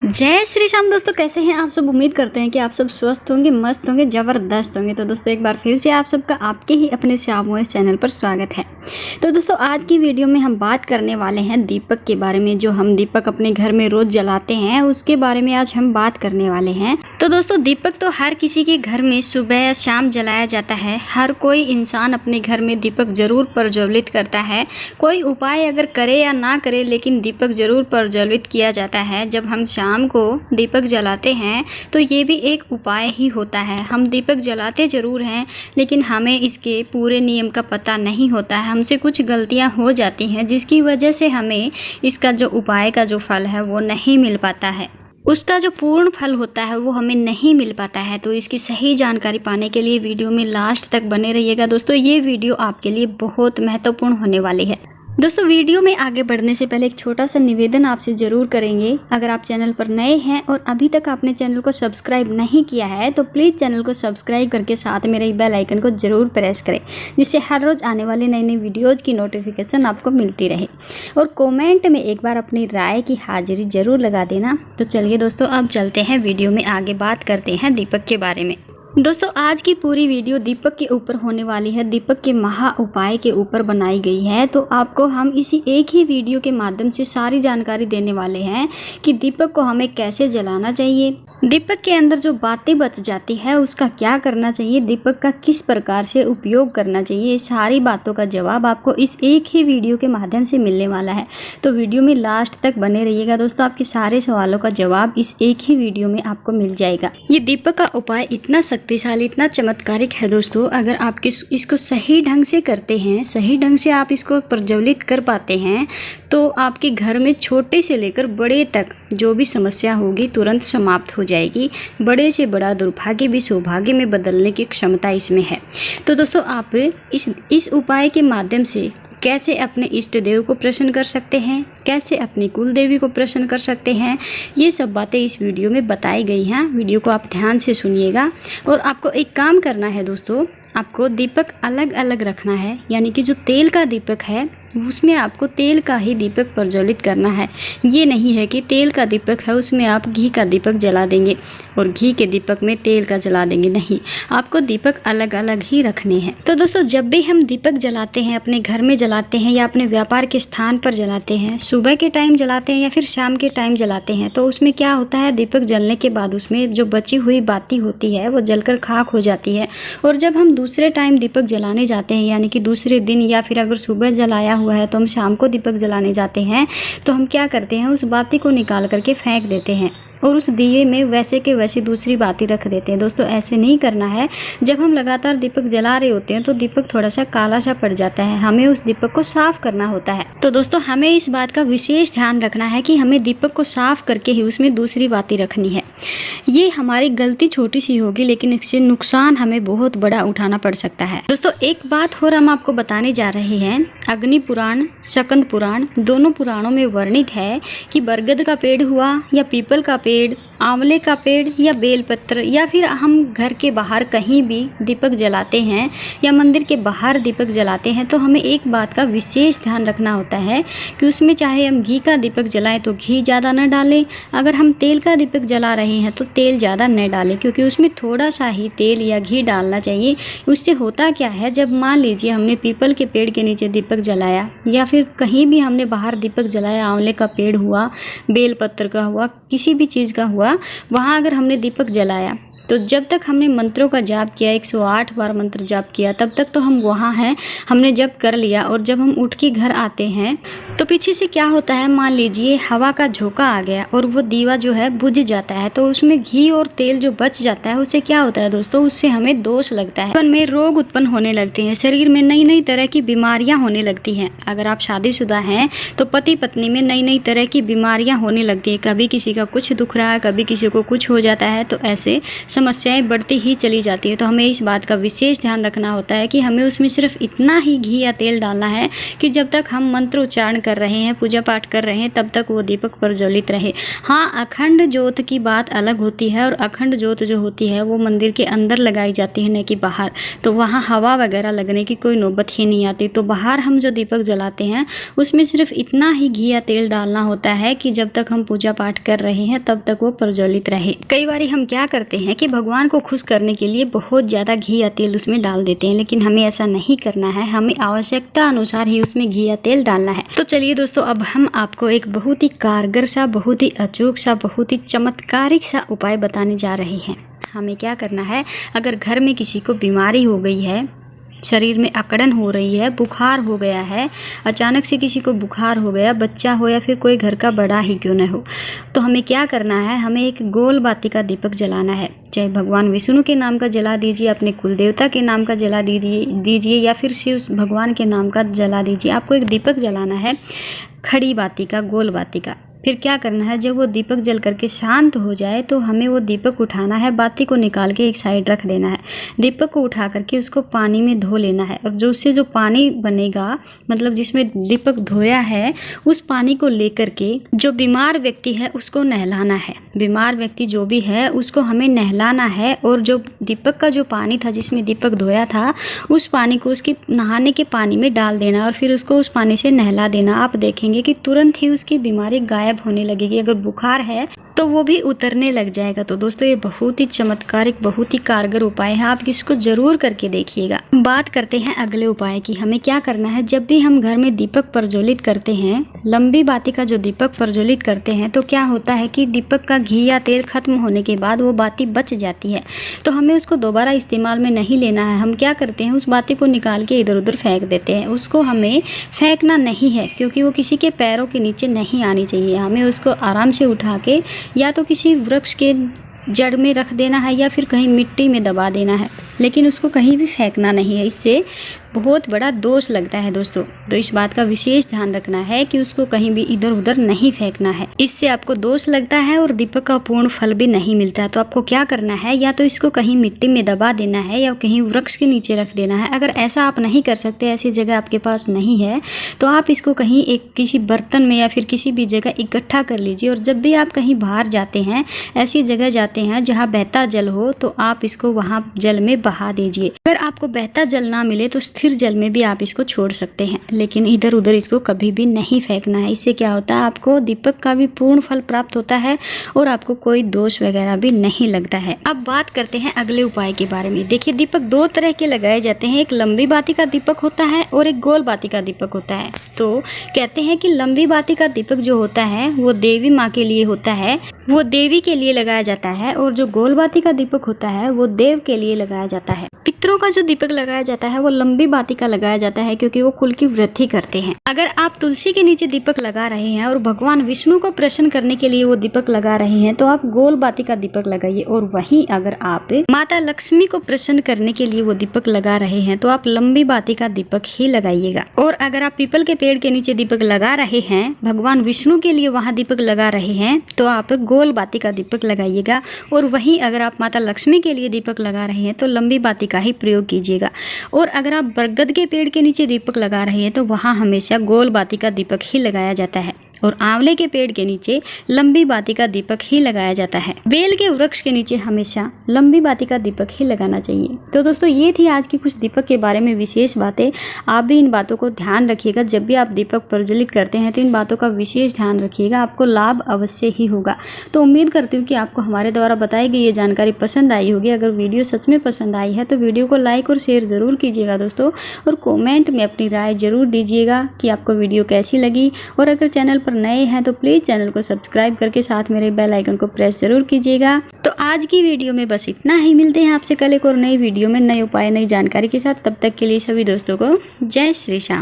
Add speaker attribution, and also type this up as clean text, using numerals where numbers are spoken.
Speaker 1: जय श्री राम दोस्तों, कैसे हैं आप सब। उम्मीद करते हैं कि आप सब स्वस्थ होंगे, मस्त होंगे, ज़बरदस्त होंगे। तो दोस्तों एक बार फिर से आप सबका आपके ही अपने श्याम वॉइस चैनल पर स्वागत है। तो दोस्तों आज की वीडियो में हम बात करने वाले हैं दीपक के बारे में। जो हम दीपक अपने घर में रोज़ जलाते हैं उसके बारे में आज हम बात करने वाले हैं। तो दोस्तों दीपक तो हर किसी के घर में सुबह या शाम जलाया जाता है। हर कोई इंसान अपने घर में दीपक जरूर प्रज्वलित करता है। कोई उपाय अगर करे या ना करे, लेकिन दीपक जरूर प्रज्वलित किया जाता है। जब हम शाम को दीपक जलाते हैं तो ये भी एक उपाय ही होता है। हम दीपक जलाते ज़रूर हैं, लेकिन हमें इसके पूरे नियम का पता नहीं होता है। हमसे कुछ गलतियां हो जाती हैं जिसकी वजह से हमें इसका जो उपाय का जो फल है वो नहीं मिल पाता है। उसका जो पूर्ण फल होता है वो हमें नहीं मिल पाता है। तो इसकी सही जानकारी पाने के लिए वीडियो में लास्ट तक बने रहिएगा। दोस्तों ये वीडियो आपके लिए बहुत महत्वपूर्ण होने वाली है। दोस्तों वीडियो में आगे बढ़ने से पहले एक छोटा सा निवेदन आपसे ज़रूर करेंगे। अगर आप चैनल पर नए हैं और अभी तक आपने चैनल को सब्सक्राइब नहीं किया है तो प्लीज़ चैनल को सब्सक्राइब करके साथ मेरे बेल आइकन को ज़रूर प्रेस करें, जिससे हर रोज़ आने वाली नई नई वीडियोज़ की नोटिफिकेशन आपको मिलती रहे। और कॉमेंट में एक बार अपनी राय की हाजिरी ज़रूर लगा देना। तो चलिए दोस्तों अब चलते हैं वीडियो में, आगे बात करते हैं दीपक के बारे में। दोस्तों आज की पूरी वीडियो दीपक के ऊपर होने वाली है, दीपक के महा उपाय के ऊपर बनाई गई है। तो आपको हम इसी एक ही वीडियो के माध्यम से सारी जानकारी देने वाले हैं कि दीपक को हमें कैसे जलाना चाहिए, दीपक के अंदर जो बातें बच जाती है उसका क्या करना चाहिए, दीपक का किस प्रकार से उपयोग करना चाहिए। ये सारी बातों का जवाब आपको इस एक ही वीडियो के माध्यम से मिलने वाला है। तो वीडियो में लास्ट तक बने रहिएगा दोस्तों, आपके सारे सवालों का जवाब इस एक ही वीडियो में आपको मिल जाएगा। ये दीपक का उपाय इतना शक्तिशाली, इतना चमत्कारिक है दोस्तों। अगर आप इसको सही ढंग से करते हैं, सही ढंग से आप इसको प्रज्वलित कर पाते हैं तो आपके घर में छोटे से लेकर बड़े तक जो भी समस्या होगी तुरंत समाप्त हो जाएगी। बड़े से बड़ा दुर्भाग्य भी सौभाग्य में बदलने की क्षमता इसमें है। तो दोस्तों आप इस उपाय के माध्यम से कैसे अपने इष्ट देव को प्रसन्न कर सकते हैं, कैसे अपनी कुल देवी को प्रसन्न कर सकते हैं, ये सब बातें इस वीडियो में बताई गई हैं। वीडियो को आप ध्यान से सुनिएगा। और आपको एक काम करना है दोस्तों, आपको दीपक अलग अलग रखना है। यानी कि जो तेल का दीपक है उसमें आपको तेल का ही दीपक प्रज्वलित करना है। ये नहीं है कि तेल का दीपक है उसमें आप घी का दीपक जला देंगे और घी के दीपक में तेल का जला देंगे, नहीं, आपको दीपक अलग अलग ही रखने हैं। तो दोस्तों जब भी हम दीपक जलाते हैं, अपने घर में जलाते हैं या अपने व्यापार के स्थान पर जलाते हैं, सुबह के टाइम जलाते हैं या फिर शाम के टाइम जलाते हैं, तो उसमें क्या होता है, दीपक जलने के बाद उसमें जो बची हुई बाती होती है वो जलकर खाक हो जाती है। और जब हम दूसरे टाइम दीपक जलाने जाते हैं, यानी कि दूसरे दिन या फिर अगर सुबह जलाया हुआ है तो हम शाम को दीपक जलाने जाते हैं, तो हम क्या करते हैं, उस बाती को निकाल करके फेंक देते हैं और उस दिए में वैसे के वैसे दूसरी बाती रख देते हैं। दोस्तों ऐसे नहीं करना है। जब हम लगातार दीपक जला रहे होते हैं तो दीपक थोड़ा सा काला सा पड़ जाता है, हमें उस दीपक को साफ करना होता है। तो दोस्तों हमें इस बात का विशेष ध्यान रखना है कि हमें दीपक को साफ करके ही उसमें दूसरी बाती रखनी है। ये हमारी गलती छोटी सी होगी, लेकिन इससे नुकसान हमें बहुत बड़ा उठाना पड़ सकता है। दोस्तों एक बात और हम आपको बताने जा रहे हैं, अग्नि पुराण, स्कंद पुराण, दोनों पुराणों में वर्णित है कि बरगद का पेड़ हुआ या पीपल का पेड़, आंवले का पेड़ या बेलपत्र, या फिर हम घर के बाहर कहीं भी दीपक जलाते हैं या मंदिर के बाहर दीपक जलाते हैं, तो हमें एक बात का विशेष ध्यान रखना होता है कि उसमें चाहे हम घी का दीपक जलाएं तो घी ज़्यादा न डालें, अगर हम तेल का दीपक जला रहे हैं तो तेल ज़्यादा न डालें, क्योंकि उसमें थोड़ा सा ही तेल या घी डालना चाहिए। उससे होता क्या है, जब मान लीजिए हमने पीपल के पेड़ के नीचे दीपक जलाया या फिर कहीं भी हमने बाहर दीपक जलाया, आंवले का पेड़ हुआ, बेलपत्र का हुआ, किसी भी चीज़ का हुआ, वहाँ अगर हमने दीपक जलाया तो जब तक हमने मंत्रों का जाप किया, 108 बार मंत्र जाप किया, तब तक तो हम वहाँ हैं, हमने जप कर लिया। और जब हम उठ के घर आते हैं तो पीछे से क्या होता है, मान लीजिए हवा का झोंका आ गया और वो दीवा जो है बुझ जाता है, तो उसमें घी और तेल जो बच जाता है उससे क्या होता है दोस्तों, उससे हमें दोष लगता है, जीवन में रोग उत्पन्न होने लगते हैं, शरीर में नई नई तरह की बीमारियां होने लगती हैं। अगर आप शादीशुदा हैं तो पति पत्नी में नई नई तरह की बीमारियां होने लगती है, कभी किसी का कुछ दुख रहा है, कभी किसी को कुछ हो जाता है। तो ऐसे समस्याएं बढ़ती ही चली जाती है। तो हमें इस बात का विशेष ध्यान रखना होता है कि हमें उसमें सिर्फ इतना ही घी या तेल डालना है कि जब तक हम मंत्र उच्चारण कर रहे हैं, पूजा पाठ कर रहे हैं, तब तक वो दीपक प्रज्वलित रहे। हाँ, अखंड ज्योत की बात अलग होती है और अखंड ज्योत जो होती है वो मंदिर के अंदर लगाई जाती है, न कि बाहर। तो वहाँ हवा वगैरह लगने की कोई नौबत ही नहीं आती। तो बाहर हम जो दीपक जलाते हैं उसमें सिर्फ इतना ही घी या तेल डालना होता है कि जब तक हम पूजा पाठ कर रहे हैं तब तक वो प्रज्वलित रहे। कई बार हम क्या करते हैं कि भगवान को खुश करने के लिए बहुत ज़्यादा घी या तेल उसमें डाल देते हैं, लेकिन हमें ऐसा नहीं करना है। हमें आवश्यकता अनुसार ही उसमें घी या तेल डालना है। तो चलिए दोस्तों, अब हम आपको एक बहुत ही कारगर सा, बहुत ही अचूक सा, बहुत ही चमत्कारिक सा उपाय बताने जा रहे हैं। हमें क्या करना है, अगर घर में किसी को बीमारी हो गई है, शरीर में अकड़न हो रही है, बुखार हो गया है, अचानक से किसी को बुखार हो गया, बच्चा हो या फिर कोई घर का बड़ा ही क्यों न हो, तो हमें क्या करना है, हमें एक गोल बाती का दीपक जलाना है। चाहे भगवान विष्णु के नाम का जला दीजिए, अपने कुल देवता के नाम का जला दीजिए या फिर शिव भगवान के नाम का जला दीजिए। आपको एक दीपक जलाना है खड़ी बाती का, गोल बाती का। फिर क्या करना है, जब वो दीपक जल करके शांत हो जाए तो हमें वो दीपक उठाना है, बाती को निकाल के एक साइड रख देना है। दीपक को उठा करके उसको पानी में धो लेना है, और जो उससे जो पानी बनेगा, मतलब जिसमें दीपक धोया है, उस पानी को लेकर के जो बीमार व्यक्ति है उसको नहलाना है। बीमार व्यक्ति जो भी है उसको हमें नहलाना है, और जो दीपक का जो पानी था जिसमें दीपक धोया था, उस पानी को उसकी नहाने के पानी में डाल देना और फिर उसको उस पानी से नहला देना। आप देखेंगे कि तुरंत ही उसकी बीमारी गायब होने लगेगी। अगर बुखार है तो वो भी उतरने लग जाएगा। तो दोस्तों, ये बहुत ही चमत्कारिक, बहुत ही कारगर उपाय है। आप इसको जरूर करके देखिएगा। बात करते हैं अगले उपाय की। हमें क्या करना है, जब भी हम घर में दीपक प्रज्वलित करते हैं, लंबी बाती का जो दीपक प्रज्वलित करते हैं, तो क्या होता है कि दीपक का घी या तेल खत्म होने के बाद वो बाती बच जाती है। तो हमें उसको दोबारा इस्तेमाल में नहीं लेना है। हम क्या करते हैं, उस बाती को निकाल के इधर उधर फेंक देते हैं। उसको हमें फेंकना नहीं है, क्योंकि वो किसी के पैरों के नीचे नहीं आनी चाहिए। हमें उसको आराम से उठा के या तो किसी वृक्ष के जड़ में रख देना है या फिर कहीं मिट्टी में दबा देना है, लेकिन उसको कहीं भी फेंकना नहीं है। इससे बहुत बड़ा दोष लगता है दोस्तों। तो इस बात का विशेष ध्यान रखना है कि उसको कहीं भी इधर उधर नहीं फेंकना है। इससे आपको दोष लगता है और दीपक का पूर्ण फल भी नहीं मिलता है। तो आपको क्या करना है, या तो इसको कहीं मिट्टी में दबा देना है या कहीं वृक्ष के नीचे रख देना है। अगर ऐसा आप नहीं कर सकते, ऐसी जगह आपके पास नहीं है, तो आप इसको कहीं एक किसी बर्तन में या फिर किसी भी जगह इकट्ठा कर लीजिए। और जब भी आप कहीं बाहर जाते हैं, ऐसी जगह जाते हैं जहाँ बहता जल हो, तो आप इसको वहाँ जल में बहा दीजिए। अगर आपको बहता जल ना मिले तो स्थिर जल में भी आप इसको छोड़ सकते हैं, लेकिन इधर उधर इसको कभी भी नहीं फेंकना है। इससे क्या होता है, आपको दीपक का भी पूर्ण फल प्राप्त होता है और आपको कोई दोष वगैरह भी नहीं लगता है। अब बात करते हैं अगले उपाय के बारे में। देखिए, दीपक दो तरह के लगाए जाते हैं। एक लंबी बाती का दीपक होता है और एक गोल बाती का दीपक होता है। तो कहते हैं कि लंबी बाती का दीपक जो होता है वो देवी माँ के लिए होता है, वो देवी के लिए लगाया जाता है, और जो गोल बाती का दीपक होता है वो देव के लिए लगाया जाता है। पितरों का जो दीपक लगाया जाता है वो लंबी बाती का लगाया जाता है, क्योंकि वो कुल की वृद्धि करते हैं। अगर आप तुलसी के नीचे दीपक लगा रहे हैं और भगवान विष्णु को प्रसन्न करने के लिए वो दीपक लगा रहे हैं, तो आप गोल बाती का दीपक लगाइए। और वहीं अगर आप माता लक्ष्मी को प्रसन्न करने के लिए वो दीपक लगा रहे हैं, तो आप लंबी बाती का दीपक ही लगाइएगा। और अगर आप पीपल के पेड़ के नीचे दीपक लगा रहे हैं, भगवान विष्णु के लिए वहाँ दीपक लगा रहे हैं, तो आप गोल बाती का दीपक लगाइएगा। और वहीं अगर आप माता लक्ष्मी के लिए दीपक लगा रहे हैं, तो लंबी बाती का ही प्रयोग कीजिएगा। और अगर आप बरगद के पेड़ के नीचे दीपक लगा रहे हैं, तो वहाँ हमेशा गोल बाती का दीपक ही लगाया जाता है। और आंवले के पेड़ के नीचे लंबी बाती का दीपक ही लगाया जाता है। बेल के वृक्ष के नीचे हमेशा लंबी बाती का दीपक ही लगाना चाहिए। तो दोस्तों, ये थी आज की कुछ दीपक के बारे में विशेष बातें। आप भी इन बातों को ध्यान रखिएगा। जब भी आप दीपक प्रज्वलित करते हैं तो इन बातों का विशेष ध्यान रखिएगा, आपको लाभ अवश्य ही होगा। तो उम्मीद करती हूँ कि आपको हमारे द्वारा बताई गई ये जानकारी पसंद आई होगी। अगर वीडियो सच में पसंद आई है तो वीडियो को लाइक और शेयर ज़रूर कीजिएगा दोस्तों, और कॉमेंट में अपनी राय ज़रूर दीजिएगा कि आपको वीडियो कैसी लगी। और अगर चैनल पर नए हैं तो प्लीज़ चैनल को सब्सक्राइब करके साथ मेरे बेल आइकन को प्रेस जरूर कीजिएगा। तो आज की वीडियो में बस इतना ही। मिलते हैं आपसे कल एक और नई वीडियो में नए उपाय, नई जानकारी के साथ। तब तक के लिए सभी दोस्तों को जय श्री श्याम।